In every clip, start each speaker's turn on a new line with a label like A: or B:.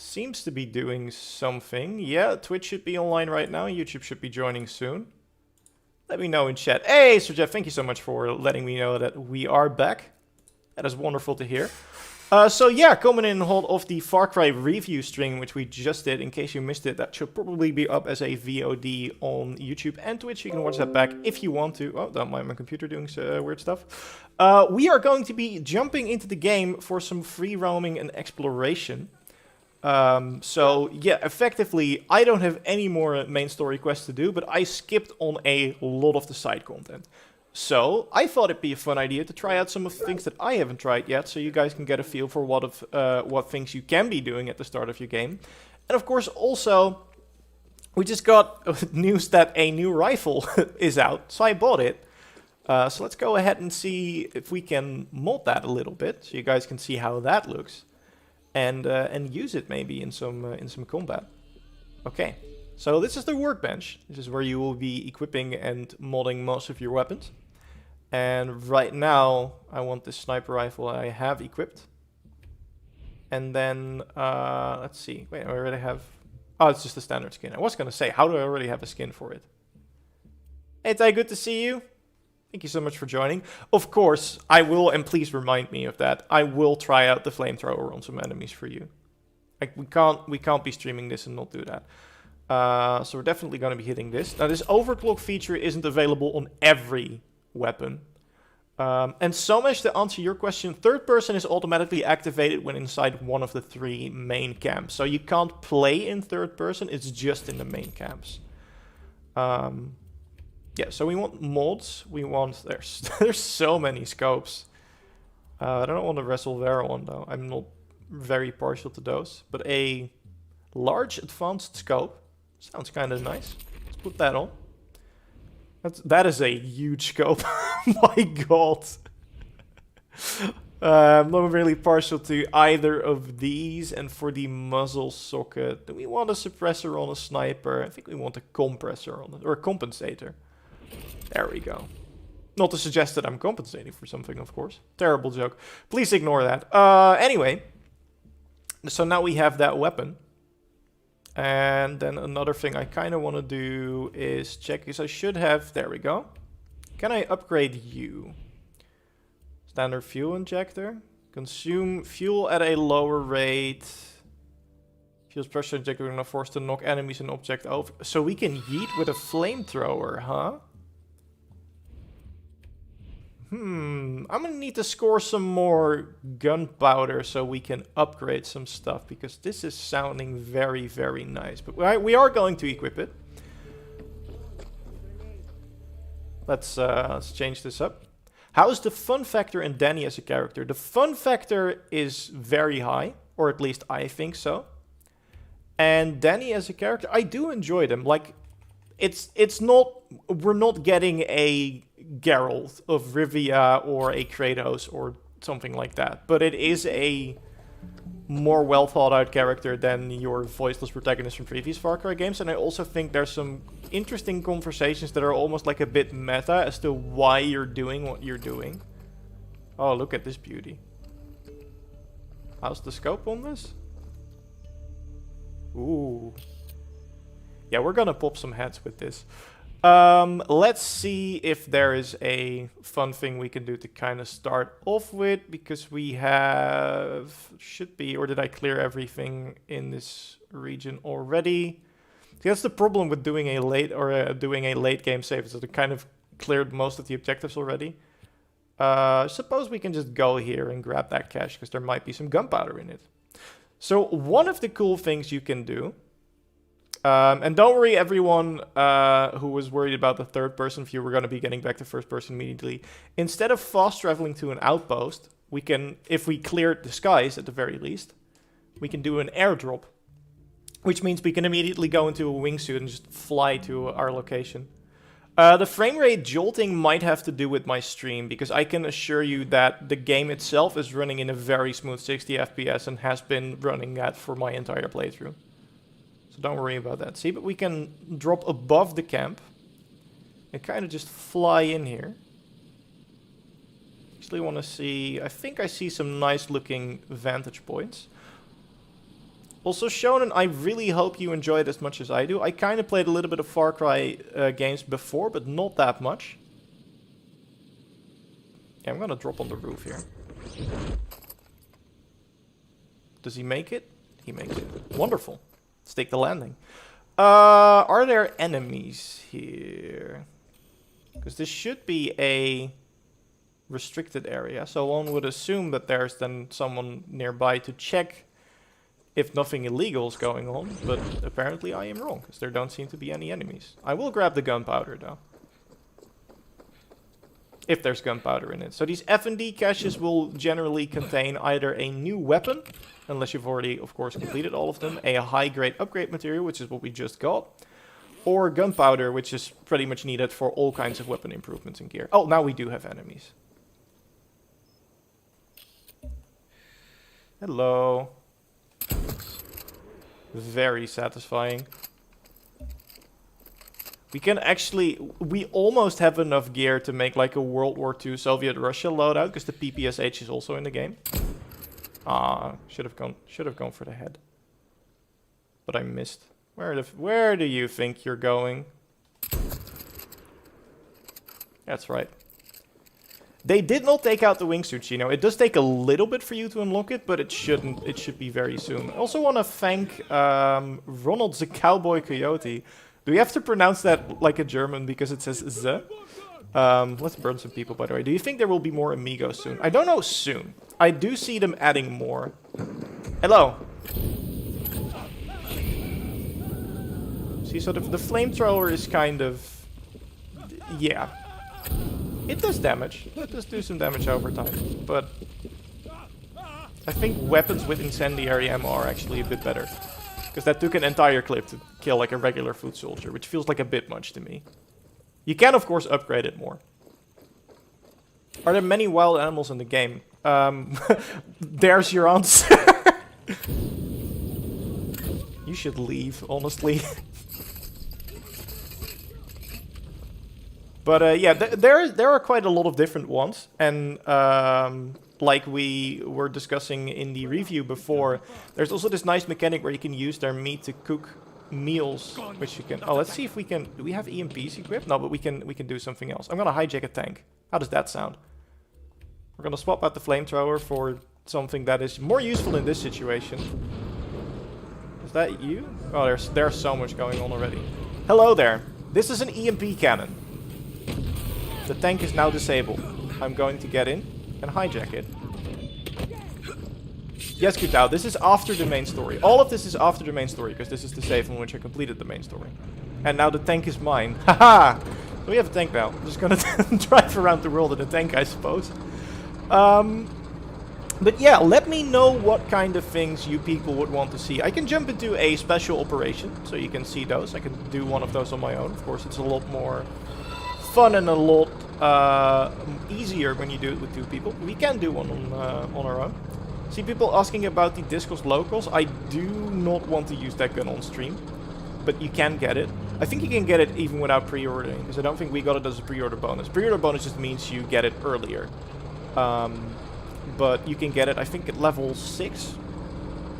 A: seems to be doing something. Yeah, Twitch should be online right now. YouTube should be joining soon. Let me know in chat. Hey, Sir Jeff, thank you so much for letting me know that we are back. That is wonderful to hear. So yeah, coming in hold of the Far Cry review stream, which we just did. In case you missed it, that should probably be up as a VOD on YouTube and Twitch. You can watch that back if you want to. Oh, don't mind my computer doing weird stuff. We are going to be jumping into the game for some free roaming and exploration. So yeah, effectively, I don't have any more main story quests to do, but I skipped on a lot of the side content. So I thought it'd be a fun idea to try out some of the things that I haven't tried yet, so you guys can get a feel for what things you can be doing at the start of your game. And of course, also, we just got news that a new rifle is out, so I bought it. So let's go ahead and see if we can mod that a little bit, so you guys can see how that looks, and use it maybe in some combat. Okay, so this is the workbench. This is where you will be equipping and modding most of your weapons. And right now, I want this sniper rifle I have equipped. And then, let's see. Wait, I already have... Oh, it's just a standard skin. I was going to say, how do I already have a skin for it? Hey, Ty, good to see you. Thank you so much for joining. Of course, I will, and please remind me of that, I will try out the flamethrower on some enemies for you. Like, we can't be streaming this and not do that. So we're definitely going to be hitting this. Now, this overclock feature isn't available on every weapon. And so much to answer your question, third person is automatically activated when inside one of the 3 main camps. So you can't play in third person, it's just in the main camps. Yeah, so we want mods. We want... There's so many scopes. I don't want the Wrestlevera one, though. I'm not very partial to those. But a large advanced scope sounds kind of nice. Let's put that on. That is a huge scope. My god. I'm not really partial to either of these. And for the muzzle socket, do we want a suppressor on a sniper? I think we want a compressor on it, or a compensator. There we go. Not to suggest that I'm compensating for something, of course. Terrible joke. Please ignore that. Anyway. So now we have that weapon. And then another thing I kind of want to do is check, because I should have... There we go. Can I upgrade you? Standard fuel injector. Consume fuel at a lower rate. Fuel's pressure injector enough force to knock enemies and object over. So we can yeet with a flamethrower, huh? I'm gonna need to score some more gunpowder so we can upgrade some stuff, because this is sounding very, very nice. But we are going to equip it. Let's change this up. How is the fun factor in Danny as a character? The fun factor is very high, or at least I think so. And Danny as a character, I do enjoy them. Like, it's not... We're not getting a Geralt of Rivia or a Kratos or something like that. But it is a more well thought out character than your voiceless protagonist from previous Far Cry games. And I also think there's some interesting conversations that are almost like a bit meta as to why you're doing what you're doing. Oh, look at this beauty. How's the scope on this? Ooh. Yeah, we're gonna pop some heads with this. Let's see if there is a fun thing we can do to kind of start off with, because we have... Should be, or did I clear everything in this region already? That's the problem with doing a late game save, is that I kind of cleared most of the objectives already. Suppose we can just go here and grab that cache, because there might be some gunpowder in it. So one of the cool things you can do... and don't worry, everyone who was worried about the third-person view, we're going to be getting back to first-person immediately. Instead of fast-traveling to an outpost, we can, if we clear the skies at the very least, we can do an airdrop. Which means we can immediately go into a wingsuit and just fly to our location. The frame rate jolting might have to do with my stream, because I can assure you that the game itself is running in a very smooth 60 FPS and has been running that for my entire playthrough. Don't worry about that. See, but we can drop above the camp and kind of just fly in here. Actually want to see... I think I see some nice looking vantage points. Also, Shonen, I really hope you enjoy it as much as I do. I kind of played a little bit of Far Cry games before, but not that much. Yeah, I'm gonna drop on the roof here. Does he make it? He makes it. Wonderful. Let's take the landing. Are there enemies here? Because this should be a restricted area, so one would assume that there's then someone nearby to check if nothing illegal is going on, but apparently I am wrong, because there don't seem to be any enemies. I will grab the gunpowder, though. If there's gunpowder in it. So these F&D caches will generally contain either a new weapon, unless you've already, of course, completed all of them, a high-grade upgrade material, which is what we just got, or gunpowder, which is pretty much needed for all kinds of weapon improvements and gear. Oh, now we do have enemies. Hello. Very satisfying. We can actually... We almost have enough gear to make like a World War II Soviet-Russia loadout, because the PPSH is also in the game. Ah, should have gone for the head. But I missed. Where do you think you're going? That's right. They did not take out the wingsuits, you know. It does take a little bit for you to unlock it, but it shouldn't. It should be very soon. I also want to thank Ronald the Cowboy Coyote. Do we have to pronounce that like a German because it says Z? Let's burn some people, by the way. Do you think there will be more amigos soon? I don't know soon. I do see them adding more. Hello. See, so the flamethrower is kind of... Yeah. It does damage. It does do some damage over time. But I think weapons with incendiary ammo are actually a bit better. Because that took an entire clip to kill like a regular foot soldier, which feels like a bit much to me. You can, of course, upgrade it more. Are there many wild animals in the game? There's your answer. You should leave, honestly. But yeah, there are quite a lot of different ones. And like we were discussing in the review before, there's also this nice mechanic where you can use their meat to cook meals, which you can... Oh, let's see if we can... Do we have EMPs equipped? No, but we can do something else. I'm gonna hijack a tank. How does that sound? We're gonna swap out the flamethrower for something that is more useful in this situation. Is that you? Oh, there's so much going on already. Hello there. This is an EMP cannon. The tank is now disabled. I'm going to get in and hijack it. Yes, Kutao, this is after the main story. All of this is after the main story, because this is the save on which I completed the main story. And now the tank is mine. Haha! So we have a tank now. I'm just gonna drive around the world in a tank, I suppose. But yeah, let me know what kind of things you people would want to see. I can jump into a special operation, so you can see those. I can do one of those on my own. Of course, it's a lot more fun and a lot easier when you do it with two people. We can do one on our own. See people asking about the Discos Locals. I do not want to use that gun on stream, but you can get it. I think you can get it even without pre-ordering, because I don't think we got it as a pre-order bonus. Pre-order bonus just means you get it earlier. But you can get it, I think, at level 6.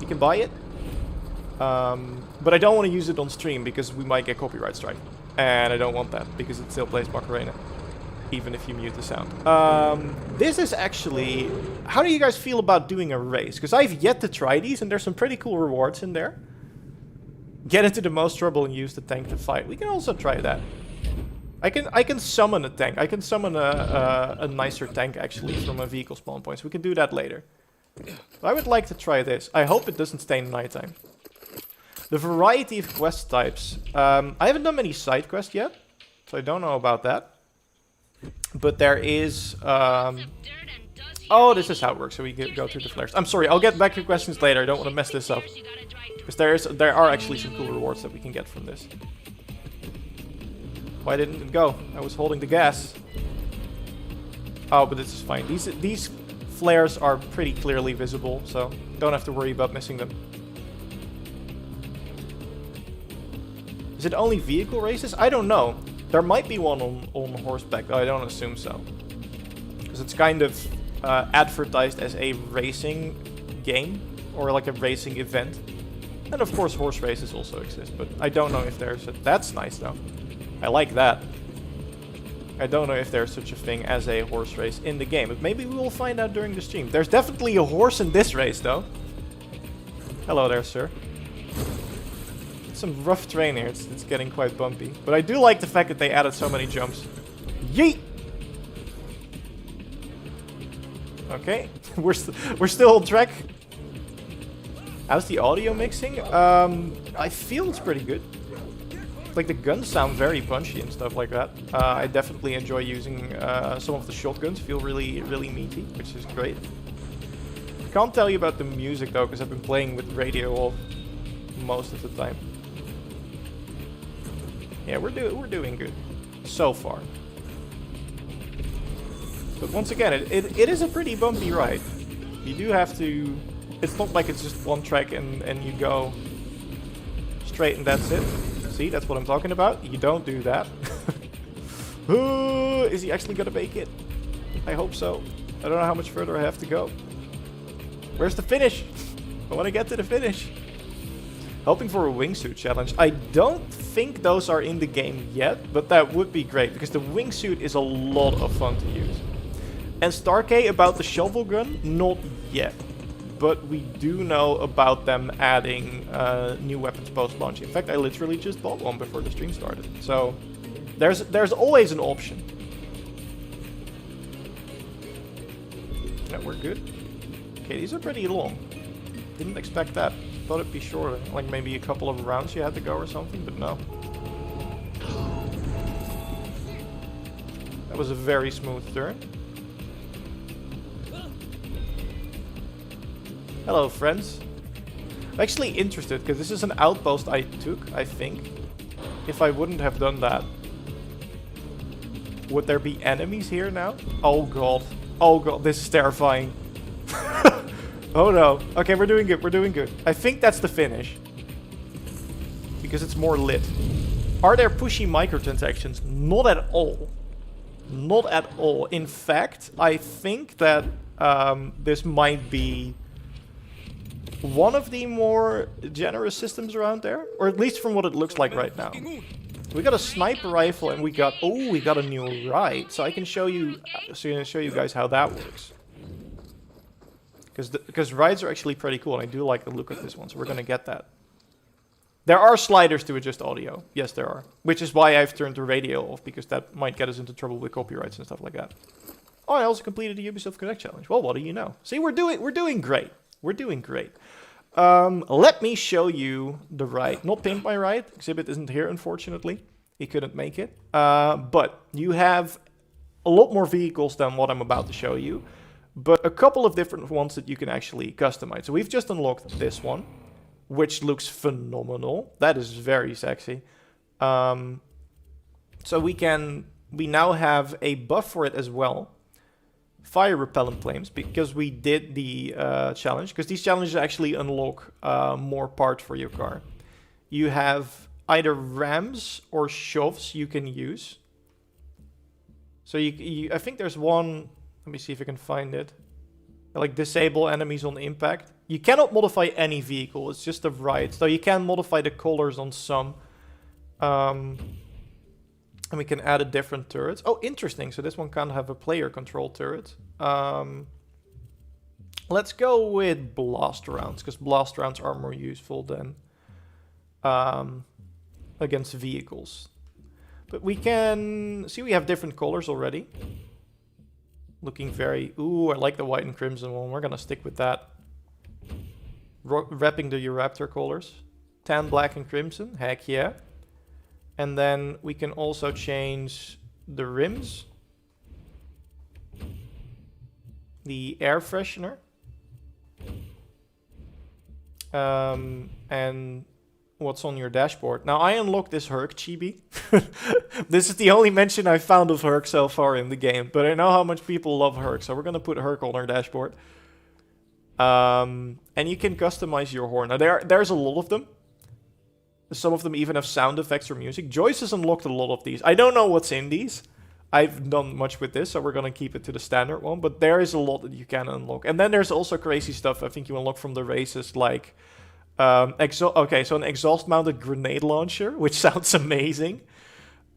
A: You can buy it. But I don't want to use it on stream, because we might get copyright strike. And I don't want that, because it still plays Macarena, even if you mute the sound. This is actually... How do you guys feel about doing a race? Because I've yet to try these, and there's some pretty cool rewards in there. Get into the most trouble and use the tank to fight. We can also try that. I can summon a tank. I can summon a nicer tank, actually, from a vehicle spawn point. So we can do that later. But I would like to try this. I hope it doesn't stay in nighttime. The variety of quest types. I haven't done many side quests yet, so I don't know about that. But there is... Oh, this is how it works, so we go through the flares. I'm sorry, I'll get back to questions later. I don't want to mess this up. Because there are actually some cool rewards that we can get from this. Why didn't it go? I was holding the gas. Oh, but this is fine. These flares are pretty clearly visible, so don't have to worry about missing them. Is it only vehicle races? I don't know. There might be one on horseback, though I don't assume so. Because it's kind of advertised as a racing game, or like a racing event. And of course horse races also exist, but I don't know if there's a... That's nice though. I like that. I don't know if there's such a thing as a horse race in the game, but maybe we will find out during the stream. There's definitely a horse in this race though. Hello there, sir. Some rough terrain here, it's getting quite bumpy. But I do like the fact that they added so many jumps. Yeet! Okay, we're still on track. How's the audio mixing? I feel it's pretty good. Like the guns sound very punchy and stuff like that. I definitely enjoy using some of the shotguns. Feel really, really meaty, which is great. Can't tell you about the music though, because I've been playing with radio off most of the time. Yeah, we're doing good so far. But once again, it is a pretty bumpy ride. You do have to... It's not like it's just one track and you go straight and that's it. See, that's what I'm talking about. You don't do that. Is he actually gonna make it? I hope so. I don't know how much further I have to go. Where's the finish? I want to get to the finish. Hoping for a wingsuit challenge. I don't think those are in the game yet, but that would be great because the wingsuit is a lot of fun to use. And Starkey about the shovel gun, not yet. But we do know about them adding new weapons post-launch. In fact, I literally just bought one before the stream started. So there's always an option. Yeah, we're good. Okay, these are pretty long. Didn't expect that. Thought it'd be shorter. Like maybe a couple of rounds you had to go or something, but no. That was a very smooth turn. Hello, friends. I'm actually interested, because this is an outpost I took, I think. If I wouldn't have done that, would there be enemies here now? Oh god. Oh god, this is terrifying. Oh no. Okay, we're doing good, we're doing good. I think that's the finish. Because it's more lit. Are there pushy microtransactions? Not at all. Not at all. In fact, I think that this might be one of the more generous systems around there, or at least from what it looks like right now. We got a sniper rifle and we got a new ride, so I can show you guys how that works. Because rides are actually pretty cool, and I do like the look of this one, so we're gonna get that. There are sliders to adjust audio. Yes, there are. Which is why I've turned the radio off, because that might get us into trouble with copyrights and stuff like that. Oh, I also completed the Ubisoft Connect challenge. Well, what do you know? See, we're doing great. We're doing great. Let me show you the ride. Not Pimp My Ride. Exhibit isn't here, unfortunately. He couldn't make it. But you have a lot more vehicles than what I'm about to show you. But a couple of different ones that you can actually customize. So we've just unlocked this one, which looks phenomenal. That is very sexy. So we now have a buff for it as well. Fire repellent flames, because we did the challenge. Because these challenges actually unlock more parts for your car. You have either rams or shoves you can use. So I think there's one. Let me see if I can find it. Like disable enemies on impact. You cannot modify any vehicle. It's just a ride. So you can modify the colors on some. And we can add a different turrets. Oh, interesting. So this one can have a player control turret. Let's go with blast rounds, because blast rounds are more useful than against vehicles. But we can see we have different colors already. Looking very... Ooh, I like the white and crimson one. We're going to stick with that. Wrapping the JorRaptor colors. Tan, black, and crimson. Heck yeah. And then we can also change the rims. The air freshener. And what's on your dashboard. Now, I unlocked this Herc chibi. This is the only mention I've found of Herc so far in the game. But I know how much people love Herc, so we're going to put Herc on our dashboard. And you can customize your horn. Now, there's a lot of them. Some of them even have sound effects or music. Joyce has unlocked a lot of these. I don't know what's in these. I've done much with this, so we're going to keep it to the standard one. But there is a lot that you can unlock. And then there's also crazy stuff I think you unlock from the races, like Okay, so an exhaust-mounted grenade launcher, which sounds amazing.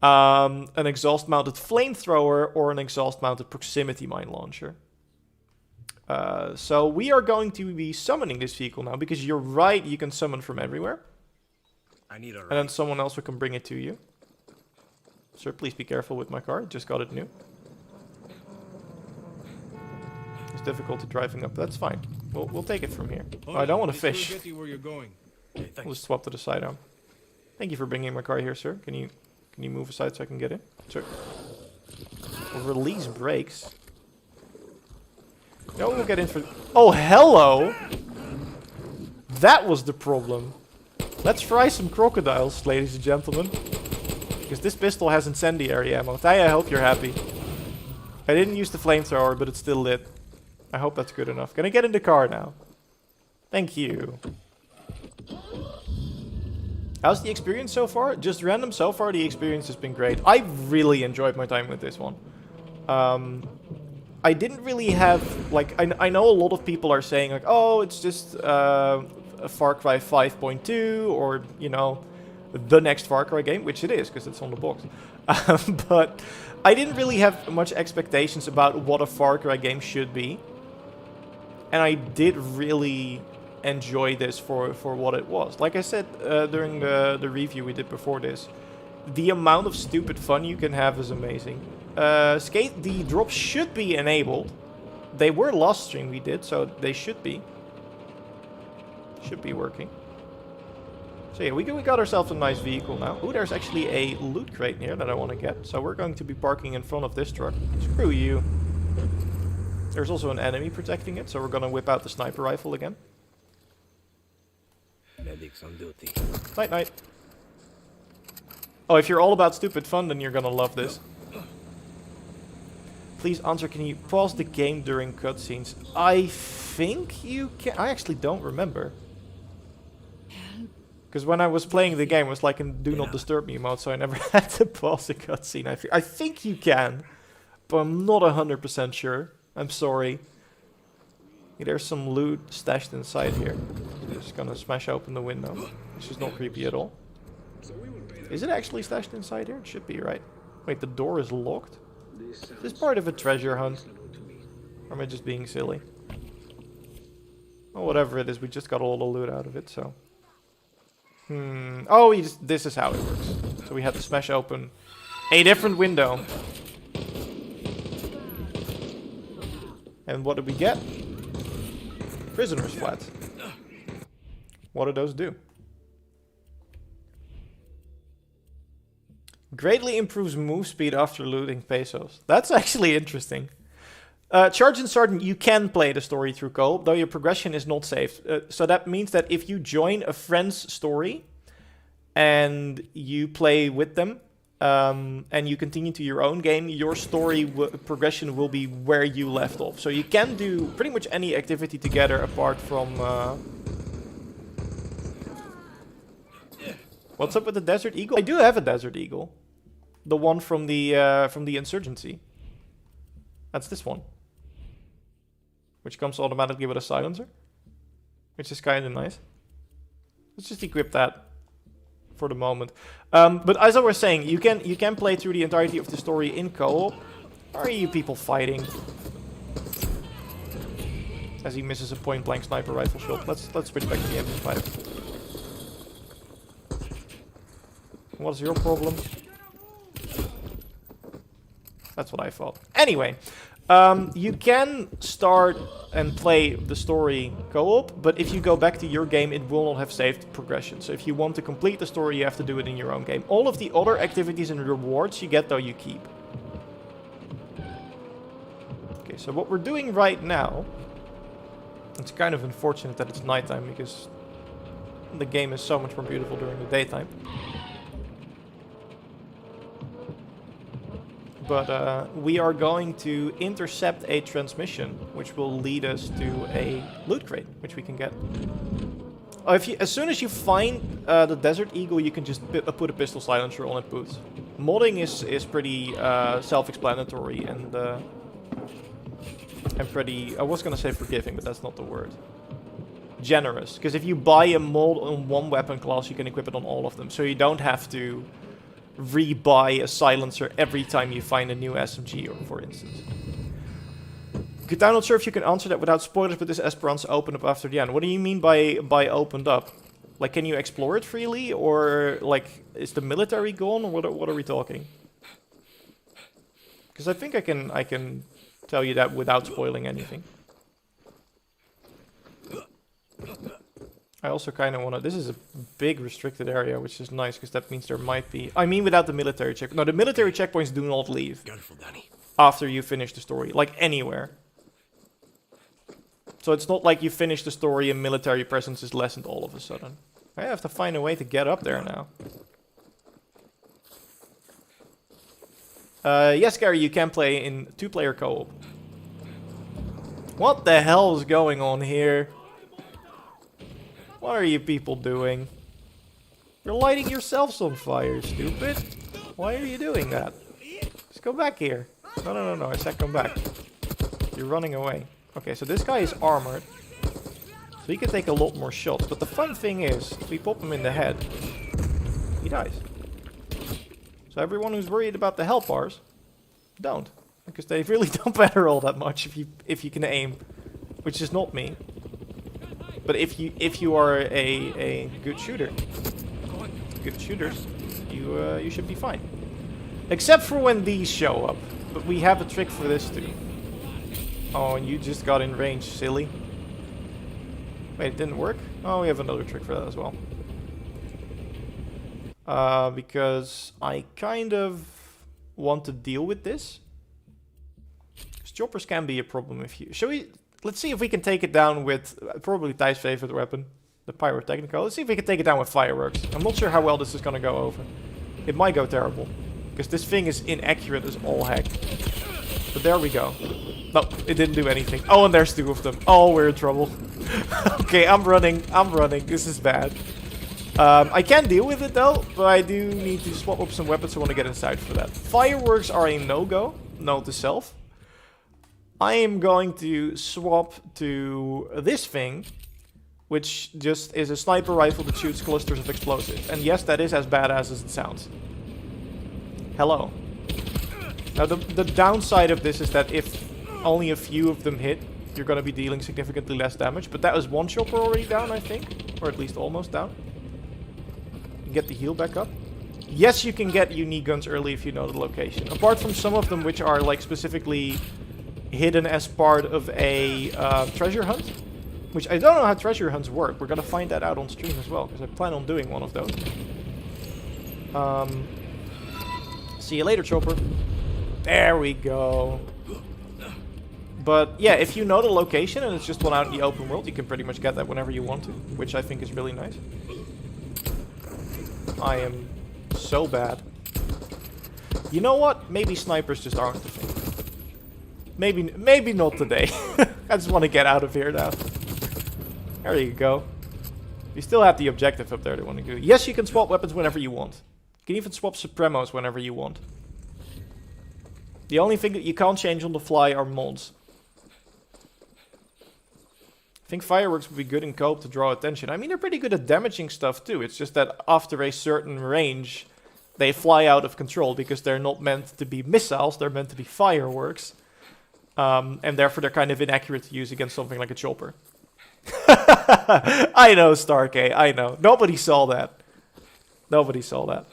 A: An exhaust-mounted flamethrower, or an exhaust-mounted proximity mine launcher. So we are going to be summoning this vehicle now, because you're right, you can summon from everywhere.
B: I need a
A: And then someone else can bring it to you. Sir, please be careful with my car. Just got it new. It's difficult driving up. That's fine. We'll take it from here. Oh, I don't want to fish.
B: Get you where you're going. Okay, thanks.
A: We'll just swap to the side arm. Thank you for bringing my car here, sir. Can you move aside so I can get in? Sir. Release brakes. No, we'll get in for... Oh, hello! That was the problem. Let's fry some crocodiles, ladies and gentlemen. Because this pistol has incendiary ammo. Taya, I hope you're happy. I didn't use the flamethrower, but it's still lit. I hope that's good enough. Can I get in the car now? Thank you. How's the experience so far? Just random so far, the experience has been great. I really enjoyed my time with this one. I didn't really have, like, I know a lot of people are saying, like, oh, it's just a Far Cry 5.2, or, you know, the next Far Cry game, which it is, because it's on the box. But I didn't really have much expectations about what a Far Cry game should be. And I did really enjoy this for what it was. Like I said during the review we did before this, the amount of stupid fun you can have is amazing. The drops should be enabled. They were last stream we did, so they should be. Should be working. So yeah, we got ourselves a nice vehicle now. Ooh, there's actually a loot crate here that I want to get. So we're going to be parking in front of this truck. Screw you. There's also an enemy protecting it, so we're going to whip out the sniper rifle again.
B: Medics on duty.
A: Night, night. Oh, if you're all about stupid fun, then you're going to love this. Please answer, can you pause the game during cutscenes? I think you can. I actually don't remember. Because when I was playing the game, it was like in Do Not Disturb Me mode, so I never had to pause the cutscene. I think you can, but I'm not 100% sure. I'm sorry. Yeah, there's some loot stashed inside here. So just gonna smash open the window, which is not creepy at all. Is it actually stashed inside here? It should be, right? Wait, the door is locked? Is this part of a treasure hunt? Or am I just being silly? Well, whatever it is, we just got all the loot out of it, so... Oh, this is how it works. So we had to smash open a different window. And what did we get? Prisoner's flat. What do those do? Greatly improves move speed after looting pesos. That's actually interesting. Charge and Sergeant, you can play the story through co-op, though your progression is not saved. So that means that if you join a friend's story and you play with them, and you continue to your own game, your story progression will be where you left off. So you can do pretty much any activity together apart from... What's up with the Desert Eagle? I do have a Desert Eagle. The one from the Insurgency. That's this one. Which comes automatically with a silencer. Which is kind of nice. Let's just equip that for the moment. But as I was saying, you can play through the entirety of the story in co-op. Are you people fighting? As he misses a point-blank sniper rifle shot. Let's switch back to the MP5. What's your problem? That's what I thought. Anyway, you can start and play the story co-op, but if you go back to your game, it will not have saved progression. So if you want to complete the story, you have to do it in your own game. All of the other activities and rewards you get, though, you keep. Okay, so what we're doing right now... It's kind of unfortunate that it's nighttime, because the game is so much more beautiful during the daytime. But we are going to intercept a transmission, which will lead us to a loot crate, which we can get. Oh, as soon as you find the Desert Eagle, you can just put a pistol silencer on it, boots. Modding is pretty self-explanatory and pretty... I was gonna say forgiving, but that's not the word. generous. Because if you buy a mold on one weapon class, you can equip it on all of them. So you don't have to re-buy a silencer every time you find a new SMG, or for instance. Good, I'm not sure if you can answer that without spoilers, but this Esperance opened up after the end. What do you mean by opened up? Like, can you explore it freely, or like, is the military gone, or what are we talking? Because I think I can tell you that without spoiling anything. I also kind of want to... This is a big restricted area, which is nice, because that means there might be... I mean without the military check. No, the military checkpoints do not leave after you finish the story. Like, anywhere. So it's not like you finish the story and military presence is lessened all of a sudden. I have to find a way to get up there now. Yes, Gary, you can play in 2-player co-op. What the hell is going on here? What are you people doing? You're lighting yourselves on fire, stupid. Why are you doing that? Just go back here. No. I said come back. You're running away. Okay, so this guy is armored. So he can take a lot more shots. But the fun thing is, if we pop him in the head, he dies. So everyone who's worried about the health bars, don't. Because they really don't matter all that much if you can aim. Which is not me. But if you are a good shooter, good shooters, you should be fine. Except for when these show up. But we have a trick for this too. Oh, and you just got in range, silly. Wait, it didn't work? Oh, we have another trick for that as well. Because I kind of want to deal with this. Because choppers can be a problem if you... Shall we... Let's see if we can take it down with probably Ty's favorite weapon, the Pyrotechnical. Let's see if we can take it down with fireworks. I'm not sure how well this is going to go over. It might go terrible. Because this thing is inaccurate as all heck. But there we go. No, it didn't do anything. Oh, and there's 2 of them. Oh, we're in trouble. Okay, I'm running. This is bad. I can deal with it though, but I do need to swap up some weapons. I want to get inside for that. Fireworks are a no-go. Note to self. I am going to swap to this thing, which just is a sniper rifle that shoots clusters of explosives. And yes, that is as badass as it sounds. Hello. Now, the downside of this is that if only a few of them hit, you're going to be dealing significantly less damage. But that was one chopper already down, I think. Or at least almost down. Get the heal back up. Yes, you can get unique guns early if you know the location. Apart from some of them which are like specifically hidden as part of a treasure hunt. Which I don't know how treasure hunts work. We're going to find that out on stream as well. Because I plan on doing one of those. See you later, chopper. There we go. But yeah, if you know the location and it's just one out in the open world, you can pretty much get that whenever you want to. Which I think is really nice. I am so bad. You know what? Maybe snipers just aren't the thing. Maybe not today. I just want to get out of here now. There you go. You still have the objective up there they want to do. Yes, you can swap weapons whenever you want. You can even swap Supremos whenever you want. The only thing that you can't change on the fly are mods. I think fireworks would be good in co-op to draw attention. I mean, they're pretty good at damaging stuff too. It's just that after a certain range, they fly out of control because they're not meant to be missiles. They're meant to be fireworks. And therefore, they're kind of inaccurate to use against something like a chopper. I know, Stark-A. I know. Nobody saw that. Nobody saw that.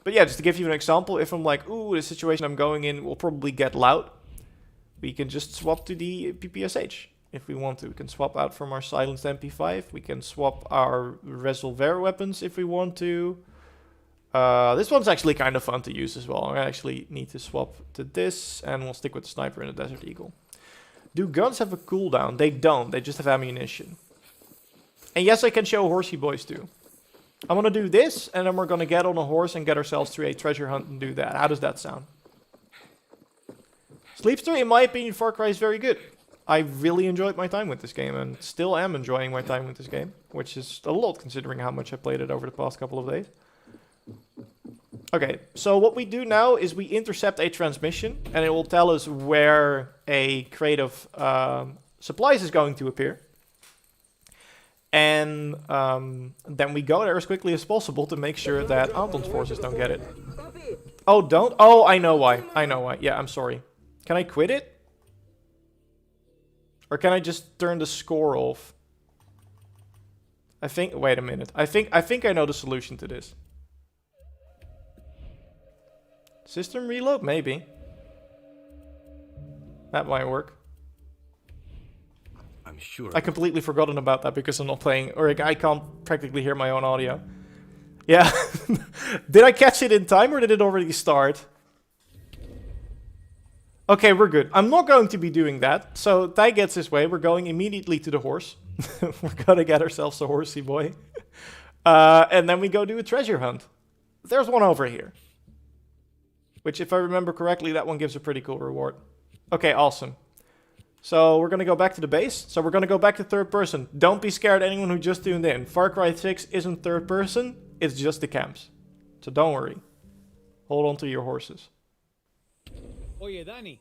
A: But yeah, just to give you an example, if I'm like, ooh, the situation I'm going in will probably get loud, we can just swap to the PPSH if we want to. We can swap out from our silenced MP5. We can swap our Resolver weapons if we want to. This one's actually kind of fun to use as well. I actually need to swap to this, and we'll stick with the Sniper and the Desert Eagle. Do guns have a cooldown? They don't. They just have ammunition. And yes, I can show horsey boys too. I'm going to do this, and then we're going to get on a horse and get ourselves through a treasure hunt and do that. How does that sound? Sleepster, in my opinion, Far Cry is very good. I really enjoyed my time with this game, and still am enjoying my time with this game. Which is a lot, considering how much I played it over the past couple of days. Okay, so what we do now is we intercept a transmission, and it will tell us where a crate of supplies is going to appear. And then we go there as quickly as possible to make sure that Anton's forces don't get it. Oh, don't? Oh, I know why. I know why. Yeah, I'm sorry. Can I quit it? Or can I just turn the score off? I think... Wait a minute. I think I know the solution to this. System reload? Maybe. That might work.
B: I'm sure.
A: I completely forgotten about that because I'm not playing, or I can't practically hear my own audio. Yeah. Did I catch it in time or did it already start? Okay, we're good. I'm not going to be doing that. So Ty gets his way. We're going immediately to the horse. We're gonna get ourselves a horsey boy. And then we go do a treasure hunt. There's one over here. Which, if I remember correctly, that one gives a pretty cool reward. Okay, awesome. So we're going to go back to the base. So we're going to go back to third person. Don't be scared, anyone who just tuned in. Farcry6 isn't third person. It's just the camps. So don't worry. Hold on to your horses.
C: Oye, Danny.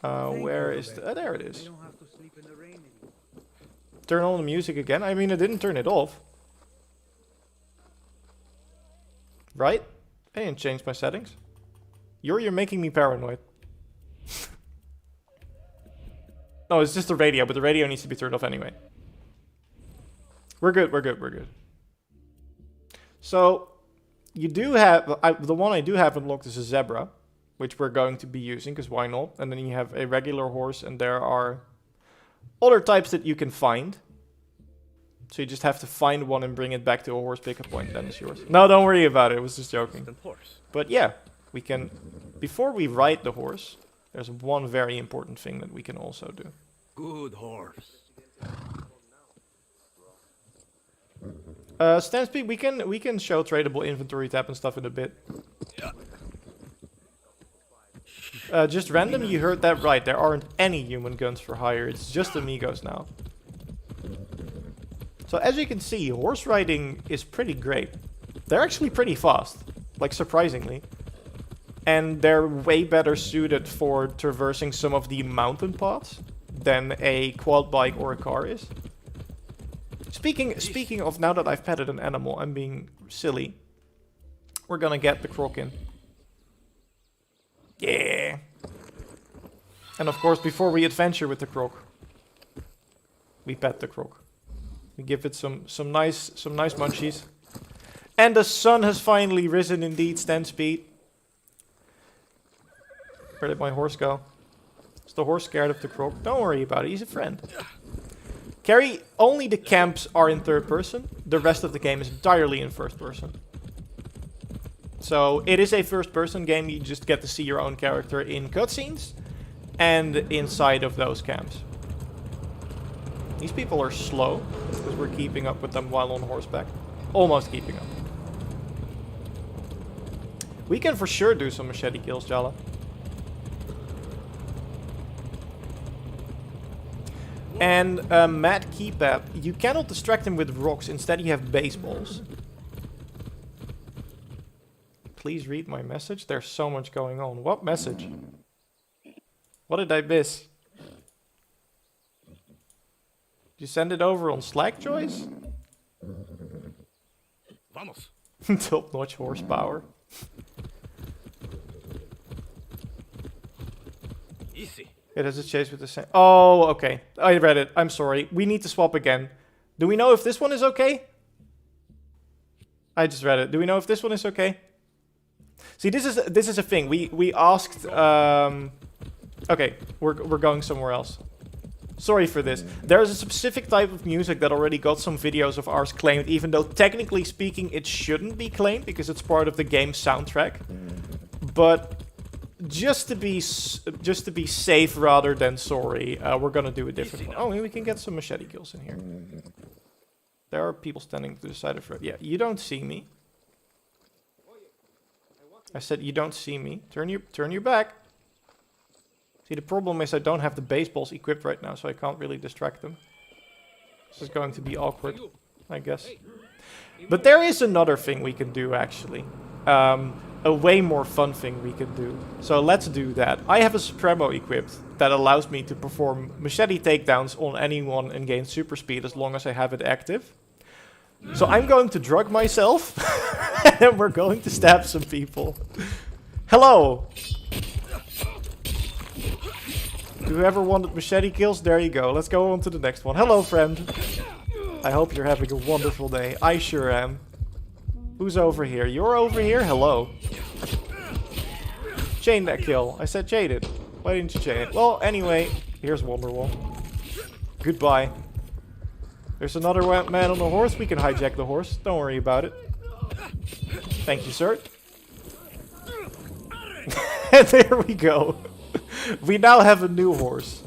A: Where is the... there it is. Turn on the music again. I mean, I didn't turn it off. Right? I didn't change my settings. You're making me paranoid. No, it's just the radio, but the radio needs to be turned off anyway. We're good, we're good, we're good. So, you do have... the one I do have unlocked is a zebra, which we're going to be using, because why not? And then you have a regular horse, and there are other types that you can find. So you just have to find one and bring it back to a horse pickup point, then it's yours. No, don't worry about it, it was just joking. But yeah, we can... Before we ride the horse... There's one very important thing that we can also do.
B: Good horse.
A: Stand speed, we can show tradable inventory tab and stuff in a bit.
B: Yeah.
A: Just random, you heard that right. There aren't any human guns for hire. It's just amigos now. So as you can see, horse riding is pretty great. They're actually pretty fast, like surprisingly. And they're way better suited for traversing some of the mountain paths than a quad bike or a car is. Speaking of, now that I've petted an animal, I'm being silly. We're gonna get the croc in. Yeah. And of course, before we adventure with the croc, we pet the croc. We give it some nice munchies. And the sun has finally risen indeed, stand speed. Where did my horse go? Is the horse scared of the croc? Don't worry about it, he's a friend. Carry, only the camps are in third person. The rest of the game is entirely in first person. So it is a first person game, you just get to see your own character in cutscenes. And inside of those camps. These people are slow, because we're keeping up with them while on horseback. Almost keeping up. We can for sure do some machete kills, Jala. And Matt Keepap, you cannot distract him with rocks, instead you have baseballs. Please read my message, there's so much going on. What message? What did I miss? Did you send it over on Slack, Joyce?
B: Vamos.
A: Top-notch horsepower.
B: Easy.
A: It has a chase with the same... Oh, okay. I read it. I'm sorry. We need to swap again. Do we know if this one is okay? I just read it. Do we know if this one is okay? See, this is a thing. We asked... Okay, we're going somewhere else. Sorry for this. There is a specific type of music that already got some videos of ours claimed, even though technically speaking it shouldn't be claimed because it's part of the game's soundtrack. But just to be safe rather than sorry, we're gonna do a different one. Oh, and we can get some machete kills in here. There are people standing to the side of the road. Yeah, you don't see me. I said you don't see me. Turn your back. See, the problem is I don't have the baseballs equipped right now, so I can't really distract them. This is going to be awkward, I guess. But there is another thing we can do, actually. a way more fun thing we can do. So let's do that. I have a Supremo equipped that allows me to perform machete takedowns on anyone and gain super speed as long as I have it active. So I'm going to drug myself and we're going to stab some people. Hello! Whoever wanted machete kills, there you go. Let's go on to the next one. Hello, friend. I hope you're having a wonderful day. I sure am. Who's over here? You're over here? Hello. Chain that kill. I said chain it. Why didn't you chain it? Well, anyway, here's Wonderwall. Goodbye. There's another man on the horse. We can hijack the horse. Don't worry about it. Thank you, sir. And there we go. We now have a new horse.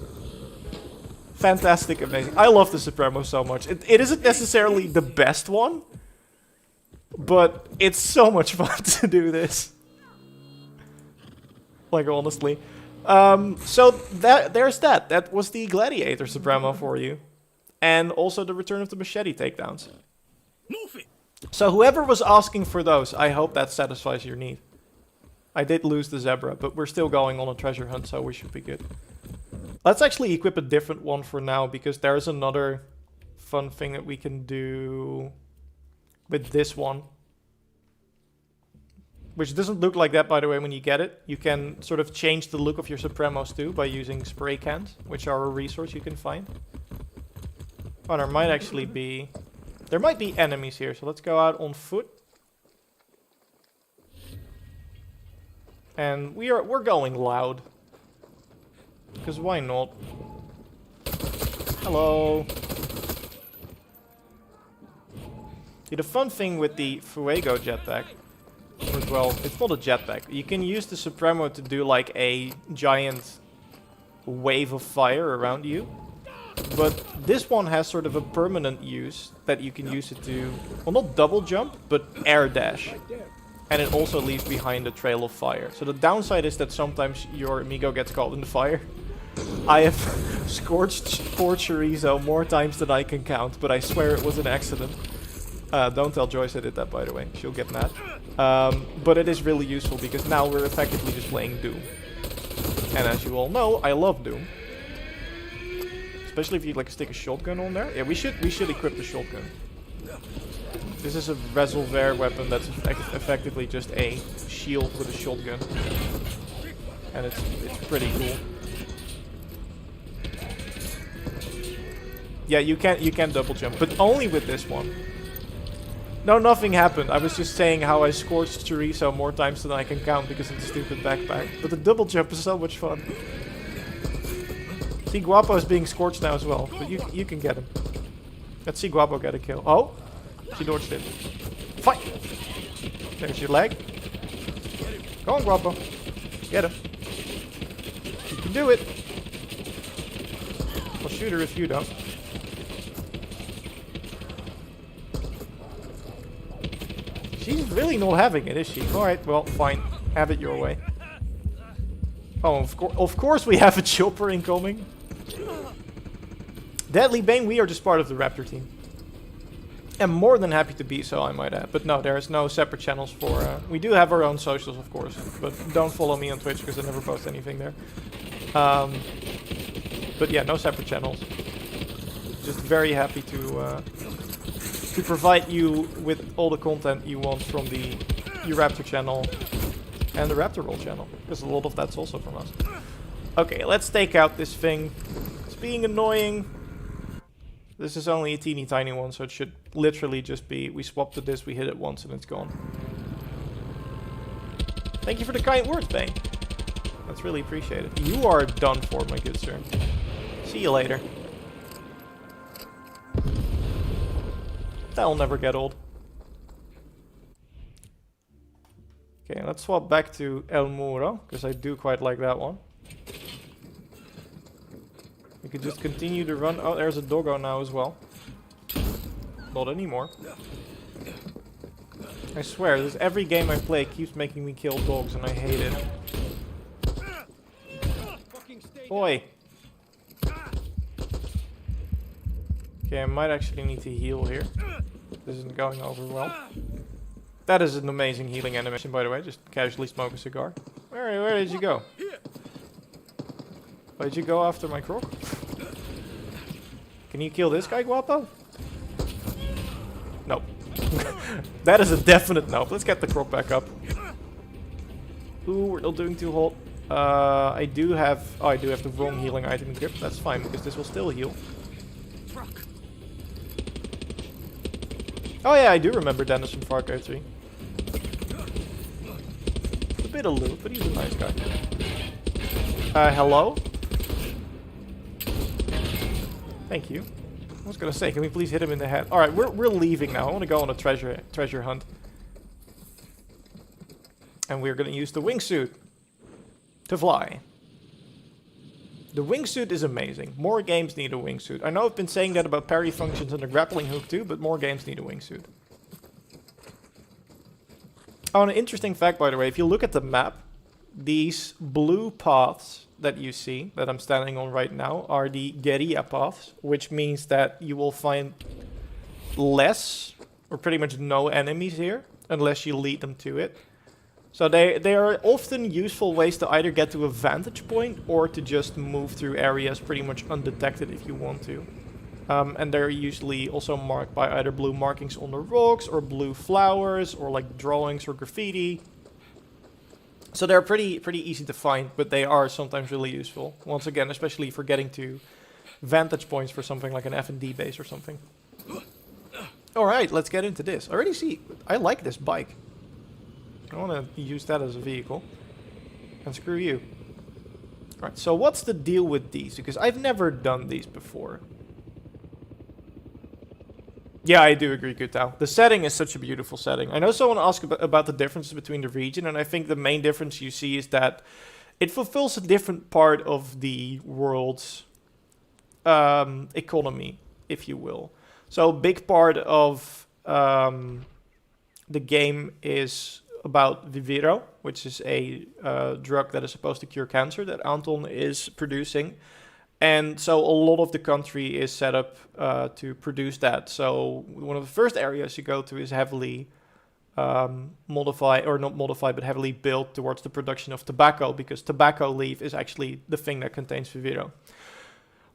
A: Fantastic, amazing. I love the Supremo so much. It isn't necessarily the best one, but it's so much fun to do this. Like, honestly. So there's that. That was the Gladiator Supremo for you. And also the return of the machete takedowns. So whoever was asking for those, I hope that satisfies your need. I did lose the zebra, but we're still going on a treasure hunt, so we should be good. Let's actually equip a different one for now, because there's another fun thing that we can do with this one. Which doesn't look like that, by the way, when you get it. You can sort of change the look of your Supremos too by using spray cans, which are a resource you can find. Oh, there might actually be... There might be enemies here, so let's go out on foot. And we're going loud. Because why not? Hello. See, the fun thing with the Fuego jetpack, well, it's not a jetpack. You can use the Supremo to do like a giant wave of fire around you. But this one has sort of a permanent use that you can use it to, well, not double jump, but air dash. And it also leaves behind a trail of fire. So the downside is that sometimes your amigo gets caught in the fire. I have scorched poor chorizo more times than I can count, but I swear it was an accident. Don't tell Joyce I did that, by the way. She'll get mad. But it is really useful because now we're effectively just playing Doom. And as you all know, I love Doom. Especially if you like stick a shotgun on there. Yeah, we should equip the shotgun. This is a resolver weapon that's effectively just a shield with a shotgun. And it's pretty cool. Yeah, you can double jump, but only with this one. No, nothing happened. I was just saying how I scorched chorizo more times than I can count because of the stupid backpack. But the double jump is so much fun. See, Guapo is being scorched now as well, but you can get him. Let's see Guapo get a kill. Oh, she dodged it. Fight! There's your leg. Go on, Guapo. Get him. You can do it. I'll shoot her if you don't. She's really not having it, is she? Alright, well, fine. Have it your way. Oh, of course we have a chopper incoming. Deadly Bane, we are just part of the Raptor team. I'm more than happy to be so, I might add. But no, there's no separate channels for... we do have our own socials, of course. But don't follow me on Twitch, because I never post anything there. But yeah, no separate channels. Just very happy to provide you with all the content you want from the JorRaptor channel and the Raptor Roll channel, because a lot of that's also from us. Okay, let's take out this thing. It's being annoying. This is only a teeny tiny one, so it should literally just be, we swapped to this, we hit it once and it's gone. Thank you for the kind words, Bane. That's really appreciated. You are done for, my good sir. See you later. That'll never get old. Okay, let's swap back to El Muro, because I do quite like that one. We could just continue to run. Oh, there's a doggo now as well. Not anymore. I swear, this every game I play keeps making me kill dogs, and I hate it. Boy. Okay, I might actually need to heal here. This isn't going over well. That is an amazing healing animation, by the way. Just casually smoke a cigar. Where did you go? Why did you go after my croc? Can you kill this guy, Guapo? Nope. That is a definite nope. Let's get the croc back up. Ooh, we're not doing too hot. I do have the wrong healing item equipped. That's fine, because this will still heal. Oh yeah, I do remember Dennis from Farcry 3. A bit of loot, but he's a nice guy. Hello? Thank you. I was gonna say, can we please hit him in the head? Alright, we're leaving now. I want to go on a treasure hunt. And we're gonna use the wingsuit to fly. The wingsuit is amazing. More games need a wingsuit. I know I've been saying that about parry functions and the grappling hook too, but more games need a wingsuit. Oh, an interesting fact, by the way, if you look at the map, these blue paths that you see, that I'm standing on right now, are the guerrilla paths, which means that you will find less, or pretty much no enemies here, unless you lead them to it. So they are often useful ways to either get to a vantage point or to just move through areas pretty much undetected if you want to. And they're usually also marked by either blue markings on the rocks or blue flowers or like drawings or graffiti. So they're pretty easy to find, but they are sometimes really useful. Once again, especially for getting to vantage points for something like an F&D base or something. Alright, let's get into this. I already see, I like this bike. I want to use that as a vehicle. And screw you. Alright, so what's the deal with these? Because I've never done these before. Yeah, I do agree, Gutao. The setting is such a beautiful setting. I know someone asked about the differences between the region, and I think the main difference you see is that it fulfills a different part of the world's economy, if you will. So a big part of the game is about Viviro, which is a drug that is supposed to cure cancer that Anton is producing. And so a lot of the country is set up to produce that. So one of the first areas you go to is heavily modified, or not modified, but heavily built towards the production of tobacco, because tobacco leaf is actually the thing that contains Viviro.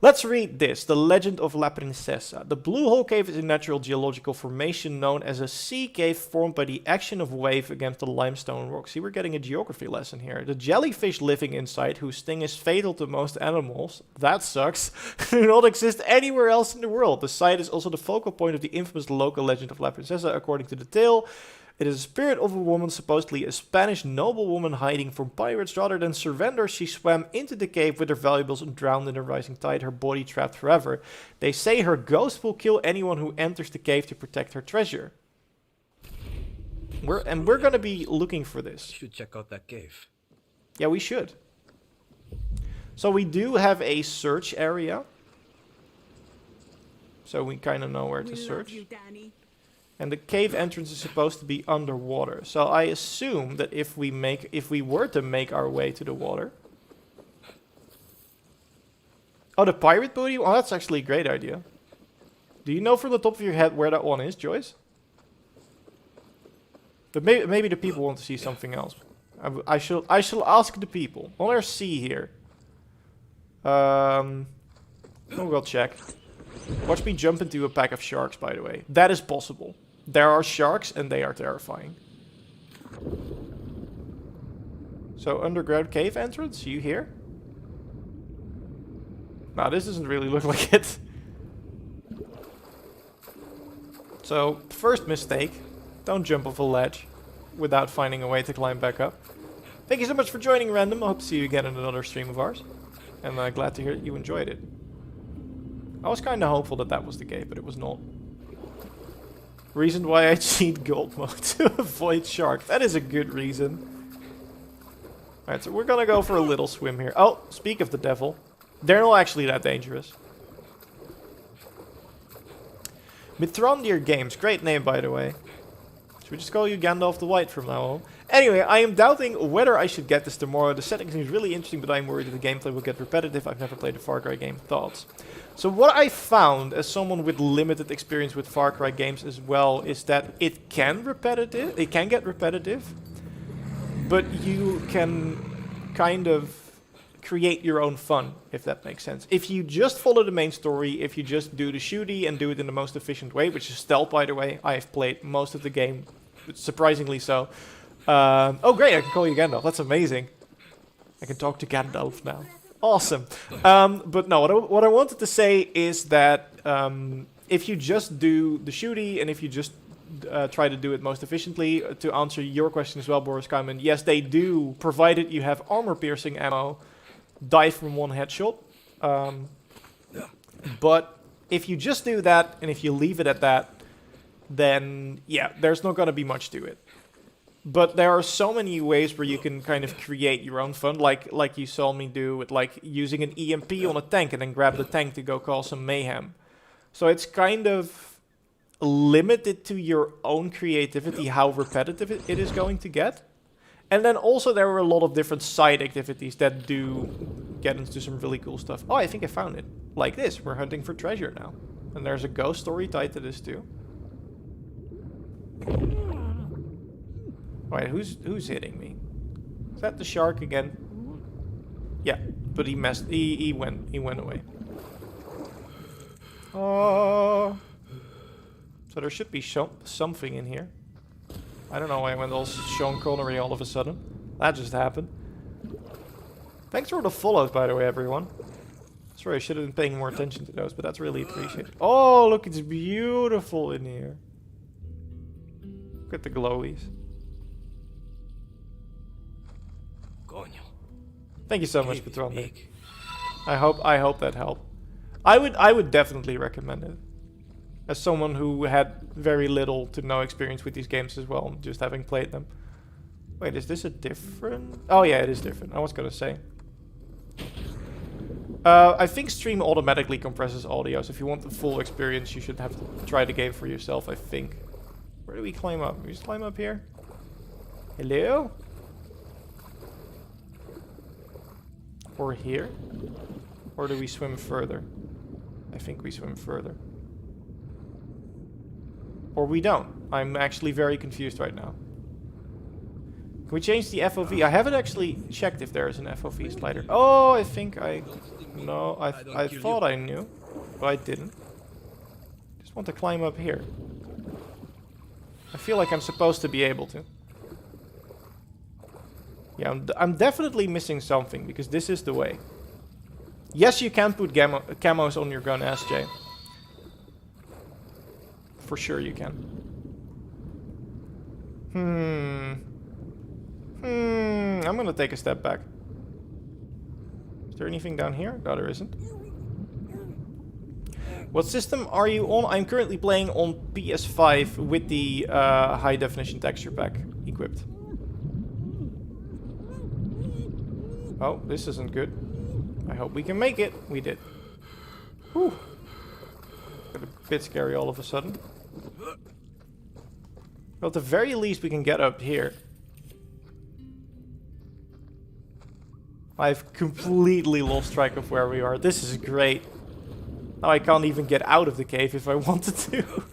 A: Let's read this. The Legend of La Princesa. The Blue Hole Cave is a natural geological formation known as a sea cave formed by the action of wave against the limestone rock. See, we're getting a geography lesson here. The jellyfish living inside, whose sting is fatal to most animals, that sucks, do not exist anywhere else in the world. The site is also the focal point of the infamous local legend of La Princesa. According to the tale, it is a spirit of a woman, supposedly a Spanish noblewoman hiding from pirates. Rather than surrender, she swam into the cave with her valuables and drowned in the rising tide, her body trapped forever. They say her ghost will kill anyone who enters the cave to protect her treasure. We're gonna be looking for this.
B: Should check out that cave.
A: Yeah, we should. So we do have a search area. So we kind of know where to search.
D: Love you, Danny.
A: And the cave entrance is supposed to be underwater. So I assume that if we were to make our way to the water. Oh, the pirate booty? Oh, that's actually a great idea. Do you know from the top of your head where that one is, Joyce? But maybe the people want to see something else. I shall ask the people. On our sea here. We'll check. Watch me jump into a pack of sharks, by the way. That is possible. There are sharks, and they are terrifying. So, underground cave entrance, you here? Nah, this doesn't really look like it. So, first mistake. Don't jump off a ledge without finding a way to climb back up. Thank you so much for joining, Random. I hope to see you again in another stream of ours. And glad to hear that you enjoyed it. I was kind of hopeful that that was the case, but it was not. Reason why I cheat gold mode to avoid sharks. That is a good reason. Alright, so we're gonna go for a little swim here. Oh, speak of the devil. They're not actually that dangerous. Mithrandir Games. Great name, by the way. Should we just call you Gandalf the White from now on? Anyway, I am doubting whether I should get this tomorrow. The setting seems really interesting, but I'm worried that the gameplay will get repetitive. I've never played a Far Cry game. Thoughts? So what I found, as someone with limited experience with Far Cry games as well, is that it can get repetitive, but you can kind of create your own fun, if that makes sense. If you just follow the main story, if you just do the shooty and do it in the most efficient way, which is stealth, by the way. I have played most of the game, surprisingly so. Oh great, I can call you Gandalf. That's amazing. I can talk to Gandalf now. Awesome. But no, what I wanted to say is that if you just do the shooty and if you just try to do it most efficiently, to answer your question as well, Boris Kaiman, yes, they do, provided you have armor-piercing ammo, die from one headshot. But if you just do that and if you leave it at that, then yeah, there's not going to be much to it. But there are so many ways where you can kind of create your own fun, like you saw me do with like using an EMP on a tank and then grab the tank to go cause some mayhem. So it's kind of limited to your own creativity how repetitive it is going to get. And then also there are a lot of different side activities that do get into some really cool stuff. Oh, I think I found it. Like this, we're hunting for treasure now. And there's a ghost story tied to this too. Wait, who's hitting me? Is that the shark again? Yeah, but he went away. Oh. So there should be something in here. I don't know why I went all Sean Connery all of a sudden. That just happened. Thanks for the follows, by the way, everyone. Sorry, I should have been paying more attention to those, but that's really appreciated. Oh, look, it's beautiful in here. Look at the glowies. Thank you so much, Patron. I hope that helped. I would definitely recommend it. As someone who had very little to no experience with these games as well, just having played them. Wait, is this a different? Oh yeah, it is different. I was gonna say. I think Stream automatically compresses audio, so if you want the full experience, you should have to try the game for yourself, I think. Where do we climb up? We just climb up here? Hello? Or here? Or do we swim further? I think we swim further. Or we don't. I'm actually very confused right now. Can we change the FOV? I haven't actually checked if there is an FOV slider. Oh, I think I... No, I thought I knew, but I didn't. Just want to climb up here. I feel like I'm supposed to be able to. Yeah, I'm definitely missing something, because this is the way. Yes, you can put camos on your gun, SJ. For sure you can. I'm gonna take a step back. Is there anything down here? No, there isn't. What system are you on? I'm currently playing on PS5 with the high definition texture pack equipped. Oh, this isn't good. I hope we can make it. We did. Whew. Got a bit scary all of a sudden. Well, at the very least we can get up here. I've completely lost track of where we are. This is great. Now I can't even get out of the cave if I wanted to.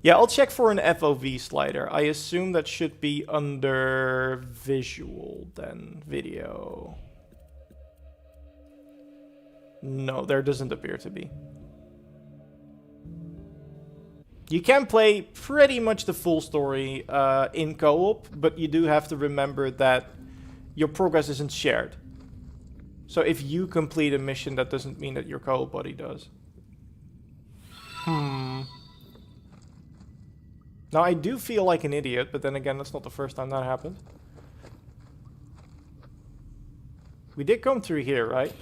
A: Yeah, I'll check for an FOV slider. I assume that should be under visual then video. No, there doesn't appear to be. You can play pretty much the full story in co-op, but you do have to remember that your progress isn't shared. So if you complete a mission, that doesn't mean that your co-op buddy does. Now I do feel like an idiot, but then again, that's not the first time that happened. We did come through here, right?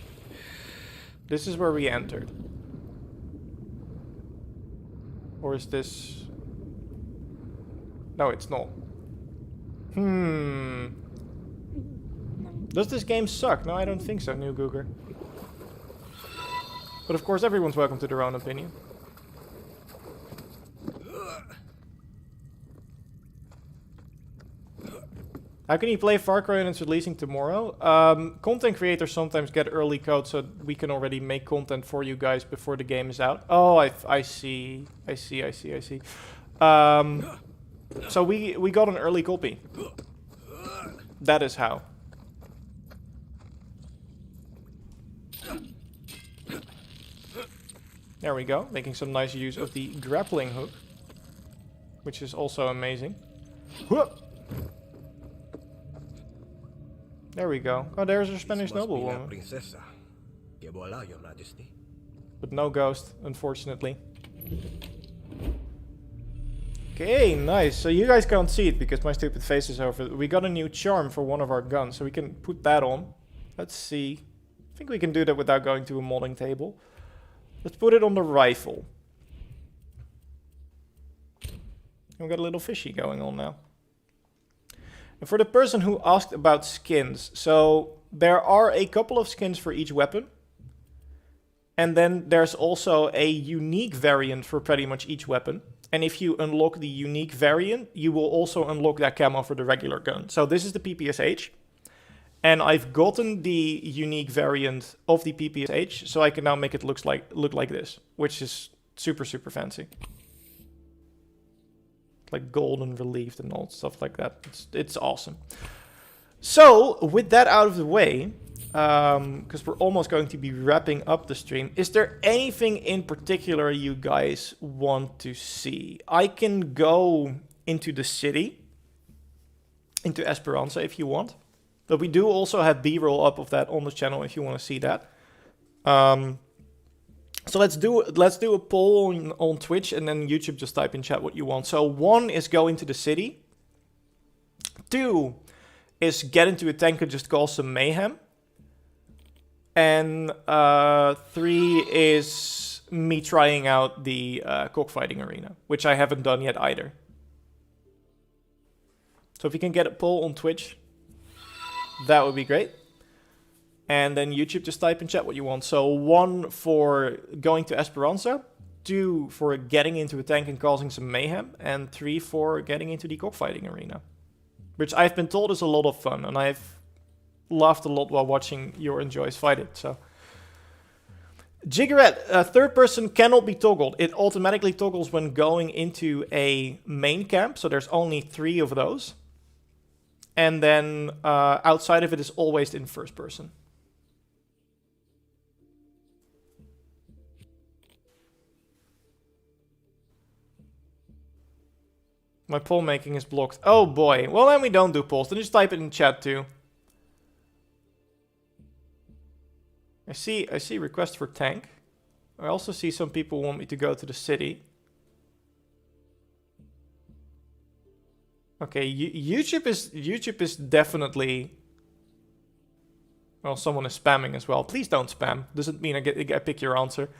A: This is where we entered. Or is this... No, it's not. Does this game suck? No, I don't think so, New Googer. But of course, everyone's welcome to their own opinion. How can you play Far Cry when it's releasing tomorrow? Content creators sometimes get early code so we can already make content for you guys before the game is out. Oh, I see. I see. So we got an early copy. That is how. There we go, making some nice use of the grappling hook, which is also amazing. Whoop! There we go. Oh, there's a Spanish noblewoman.
B: Princesa. Que voilà, Your Majesty.
A: But no ghost, unfortunately. Okay, nice. So you guys can't see it because my stupid face is over. We got a new charm for one of our guns, so we can put that on. Let's see. I think we can do that without going to a modding table. Let's put it on the rifle. We've got a little fishy going on now. And for the person who asked about skins, so there are a couple of skins for each weapon. And then there's also a unique variant for pretty much each weapon. And if you unlock the unique variant, you will also unlock that camo for the regular gun. So this is the PPSH. And I've gotten the unique variant of the PPSH, so I can now make it look like this, which is super, super fancy. Like golden relieved and all stuff like that. It's awesome. So, with that out of the way, because we're almost going to be wrapping up the stream, is there anything in particular you guys want to see? I can go into the city, into Esperanza if you want. But we do also have B-roll up of that on the channel if you want to see that. So let's do a poll on Twitch, and then YouTube, just type in chat what you want. So 1 is go into the city. 2 is get into a tank and just cause some mayhem. And 3 is me trying out the cockfighting arena, which I haven't done yet either. So if you can get a poll on Twitch, that would be great. And then YouTube, just type in chat what you want. So 1 for going to Esperanza, 2 for getting into a tank and causing some mayhem, and 3 for getting into the cockfighting arena. Which I've been told is a lot of fun, and I've laughed a lot while watching your enjoys fight it, so. Jiggerette, third person cannot be toggled. It automatically toggles when going into a main camp, so there's only 3 of those. And then outside of it is always in first person. My poll making is blocked. Oh boy. Well, then we don't do polls. Then just type it in chat too. I see request for tank. I also see some people want me to go to the city. Okay, YouTube is definitely. Well, someone is spamming as well. Please don't spam. Doesn't mean I pick your answer.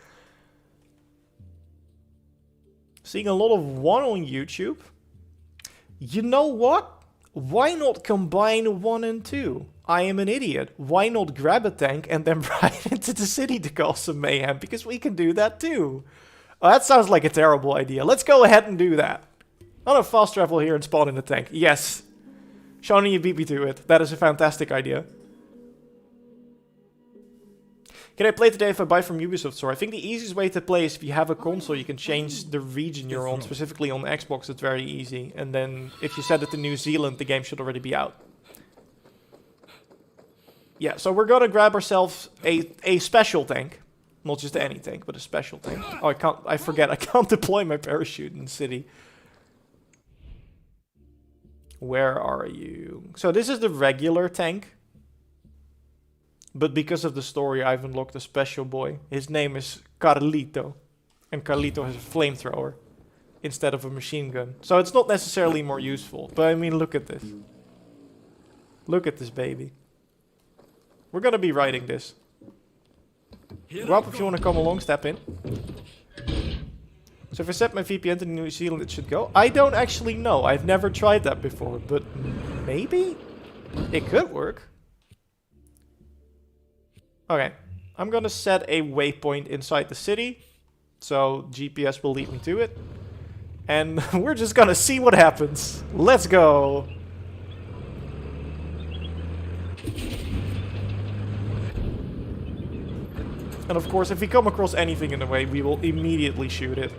A: Seeing a lot of 1 on YouTube. You know what? Why not combine 1 and 2? I am an idiot. Why not grab a tank and then ride into the city to cause some mayhem? Because we can do that too. Oh, that sounds like a terrible idea. Let's go ahead and do that. I'm gonna fast travel here and spawn in a tank. Yes. Shawnee, you beat me to it. That is a fantastic idea. Can I play today if I buy from Ubisoft Store? I think the easiest way to play is if you have a console, you can change the region you're on. Specifically on Xbox, it's very easy. And then if you set it to New Zealand, the game should already be out. Yeah, so we're gonna grab ourselves a special tank. Not just any tank, but a special tank. Oh, I forget, I can't deploy my parachute in the city. Where are you? So this is the regular tank. But because of the story, I've unlocked a special boy. His name is Carlito. And Carlito has a flamethrower instead of a machine gun. So it's not necessarily more useful. But I mean, look at this. Look at this baby. We're gonna be riding this. Rob, if you want to come along, step in. So if I set my VPN to New Zealand, it should go. I don't actually know. I've never tried that before. But maybe? It could work. Okay, I'm gonna set a waypoint inside the city, so GPS will lead me to it. And we're just gonna see what happens. Let's go! And of course, if we come across anything in the way, we will immediately shoot it.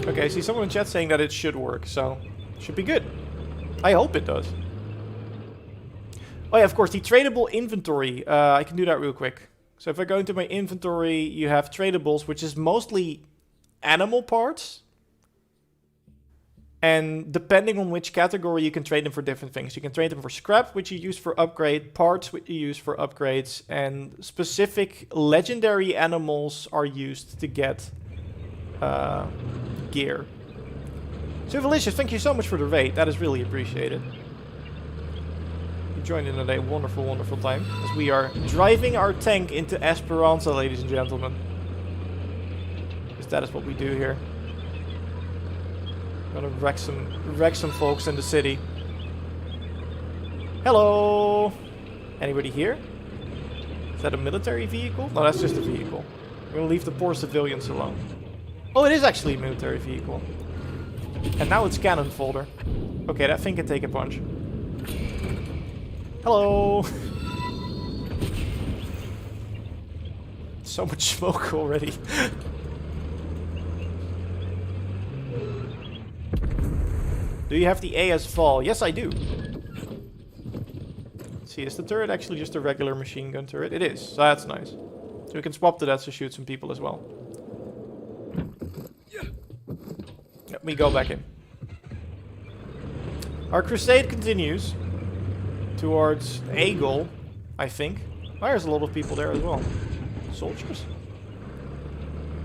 A: Okay, I see someone in chat saying that it should work, so should be good. I hope it does. Oh yeah, of course, the tradable inventory. I can do that real quick. So if I go into my inventory, you have tradables, which is mostly animal parts. And depending on which category, you can trade them for different things. You can trade them for scrap, which you use for upgrade, parts, which you use for upgrades, and specific legendary animals are used to get gear. So Valicious, thank you so much for the raid. That is really appreciated. You joined in at a wonderful, wonderful time as we are driving our tank into Esperanza, ladies and gentlemen. Because that is what we do here. Gonna wreck some folks in the city. Hello! Anybody here? Is that a military vehicle? No, that's just a vehicle. We're gonna leave the poor civilians alone. Oh, it is actually a military vehicle. And now it's cannon fodder. Okay, that thing can take a punch. Hello! So much smoke already. Do you have the AS fall? Yes, I do. Let's see, is the turret actually just a regular machine gun turret? It is, so that's nice. So we can swap to that to shoot some people as well. Let me go back in. Our crusade continues towards a goal, I think. Oh, there's a lot of people there as well. Soldiers?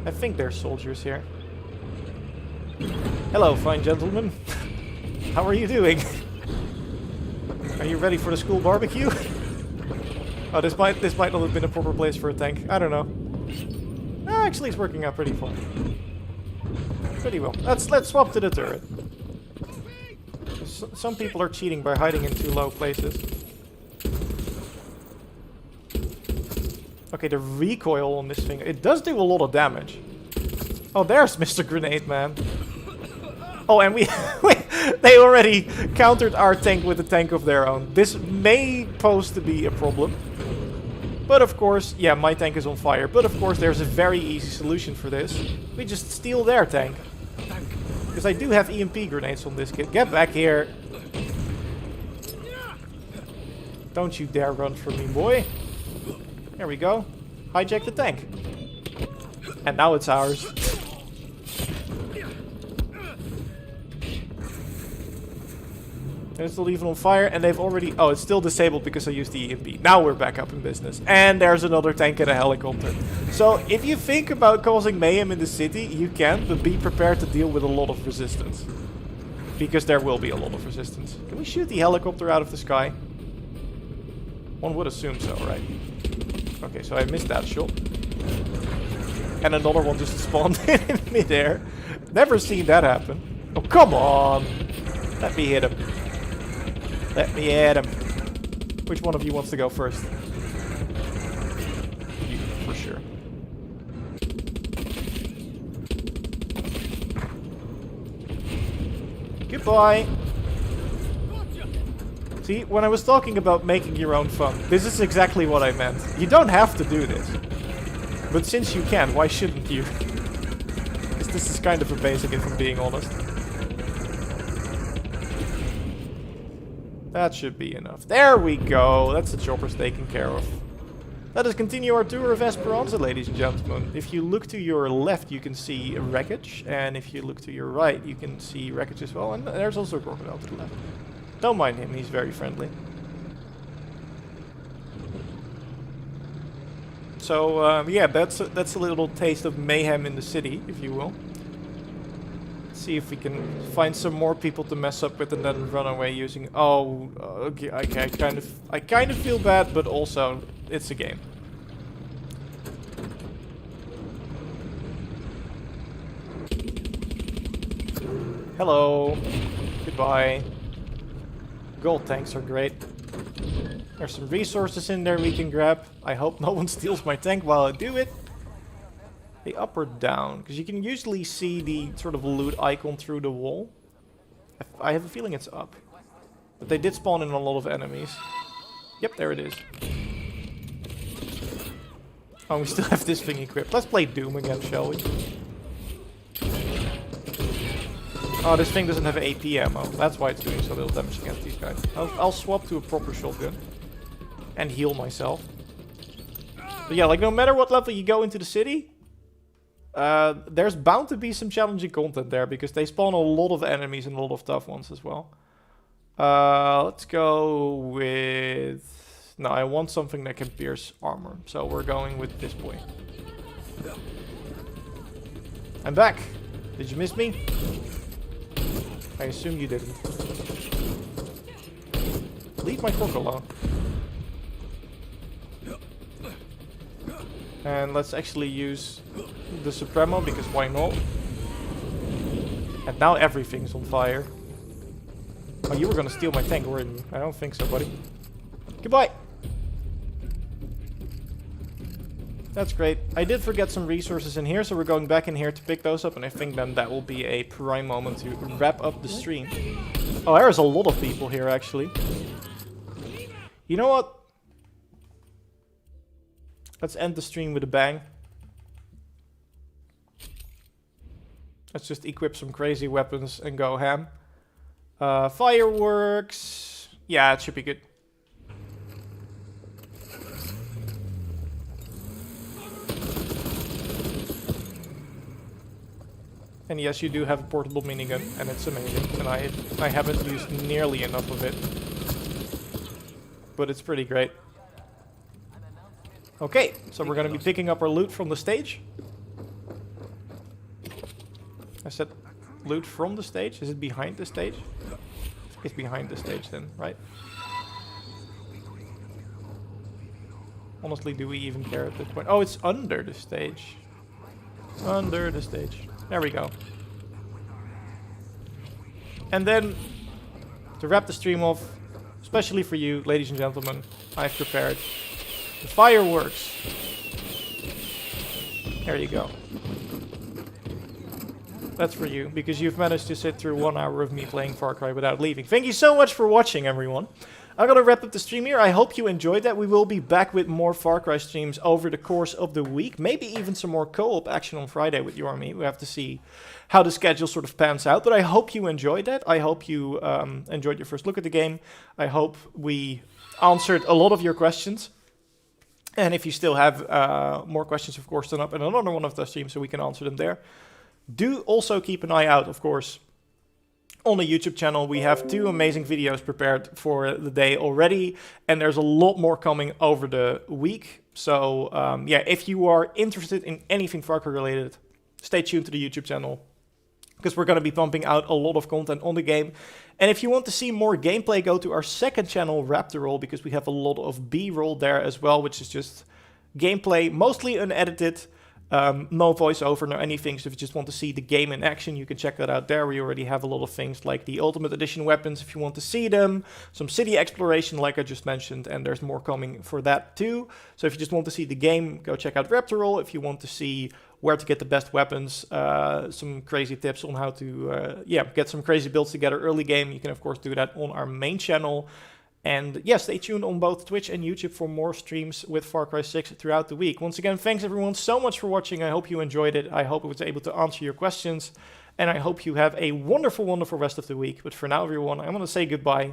A: I think there's soldiers here. Hello, fine gentlemen. How are you doing? Are you ready for the school barbecue? Oh, this might not have been a proper place for a tank. I don't know. Actually, it's working out pretty fine. Pretty well. Let's swap to the turret. Some people are cheating by hiding in too low places. Okay, the recoil on this thing, it does do a lot of damage. Oh, there's Mr. Grenade Man. Oh, and they already countered our tank with a tank of their own. This may pose to be a problem. But of course, yeah, my tank is on fire. But of course, there's a very easy solution for this. We just steal their tank. Because I do have EMP grenades on this kit. Get back here. Don't you dare run from me, boy. There we go. Hijack the tank. And now it's ours. They're still even on fire, and they've already... Oh, it's still disabled because I used the EMP. Now we're back up in business. And there's another tank and a helicopter. So, if you think about causing mayhem in the city, you can, but be prepared to deal with a lot of resistance. Because there will be a lot of resistance. Can we shoot the helicopter out of the sky? One would assume so, right? Okay, so I missed that shot. And another one just spawned in midair. Never seen that happen. Oh, come on! Let me hit him. Let me hit him. Which one of you wants to go first? You, for sure. Goodbye. See, when I was talking about making your own fun, this is exactly what I meant. You don't have to do this. But since you can, why shouldn't you? Because this is kind of a basic, if I'm being honest. That should be enough. There we go. That's the choppers taken care of. Let us continue our tour of Esperanza, ladies and gentlemen. If you look to your left, you can see wreckage. And if you look to your right, you can see wreckage as well. And there's also a crocodile to the left. Don't mind him. He's very friendly. So, yeah, that's a little taste of mayhem in the city, if you will. See if we can find some more people to mess up with and then run away using... Oh, okay, I kind of feel bad, but also it's a game. Hello. Goodbye. Gold tanks are great. There's some resources in there we can grab. I hope no one steals my tank while I do it. The up or down? Because you can usually see the sort of loot icon through the wall. I have a feeling it's up. But they did spawn in a lot of enemies. Yep, there it is. Oh, we still have this thing equipped. Let's play Doom again, shall we? Oh, this thing doesn't have AP ammo. That's why it's doing so little damage against these guys. I'll swap to a proper shotgun. And heal myself. But yeah, like no matter what level you go into the city, there's bound to be some challenging content there. Because they spawn a lot of enemies and a lot of tough ones as well. Let's go with... No, I want something that can pierce armor. So we're going with this boy. I'm back. Did you miss me? I assume you didn't. Leave my cork alone. And let's actually use the Supremo, because why not? And now everything's on fire. Oh, you were gonna steal my tank, weren't you? I don't think so, buddy. Goodbye! That's great. I did forget some resources in here, so we're going back in here to pick those up, and I think then that will be a prime moment to wrap up the stream. Oh, there's a lot of people here, actually. You know what? Let's end the stream with a bang. Let's just equip some crazy weapons and go ham. Fireworks. Yeah, it should be good. And yes, you do have a portable minigun, and it's amazing. And I haven't used nearly enough of it. But it's pretty great. Okay, so we're going to be picking up our loot from the stage. I said loot from the stage? Is it behind the stage? It's behind the stage then, right? Honestly, do we even care at this point? Oh, it's under the stage. Under the stage. There we go. And then, to wrap the stream off, especially for you, ladies and gentlemen, I've prepared the fireworks. There you go. That's for you, because you've managed to sit through 1 hour of me playing Far Cry without leaving. Thank you so much for watching, everyone. I'm gonna wrap up the stream here. I hope you enjoyed that. We will be back with more Far Cry streams over the course of the week. Maybe even some more co-op action on Friday with you or me. We have to see how the schedule sort of pans out. But I hope you enjoyed that. I hope you enjoyed your first look at the game. I hope we answered a lot of your questions. And if you still have more questions, of course, turn up in another one of the streams so we can answer them there. Do also keep an eye out, of course, on the YouTube channel. We have 2 amazing videos prepared for the day already, and there's a lot more coming over the week. So yeah, if you are interested in anything Far Cry related, stay tuned to the YouTube channel, because we're going to be pumping out a lot of content on the game. And if you want to see more gameplay, go to our second channel, Raptor, because we have a lot of B-roll there as well, which is just gameplay, mostly unedited. No voiceover, no anything, so if you just want to see the game in action, you can check that out there. We already have a lot of things like the Ultimate Edition weapons if you want to see them, some city exploration like I just mentioned, and there's more coming for that too. So if you just want to see the game, go check out Raptor. If you want to see where to get the best weapons, some crazy tips on how to get some crazy builds together early game, you can of course do that on our main channel. And yeah, stay tuned on both Twitch and YouTube for more streams with Far Cry 6 throughout the week. Once again, thanks everyone so much for watching. I hope you enjoyed it. I hope I was able to answer your questions. And I hope you have a wonderful, wonderful rest of the week. But for now, everyone, I'm going to say goodbye.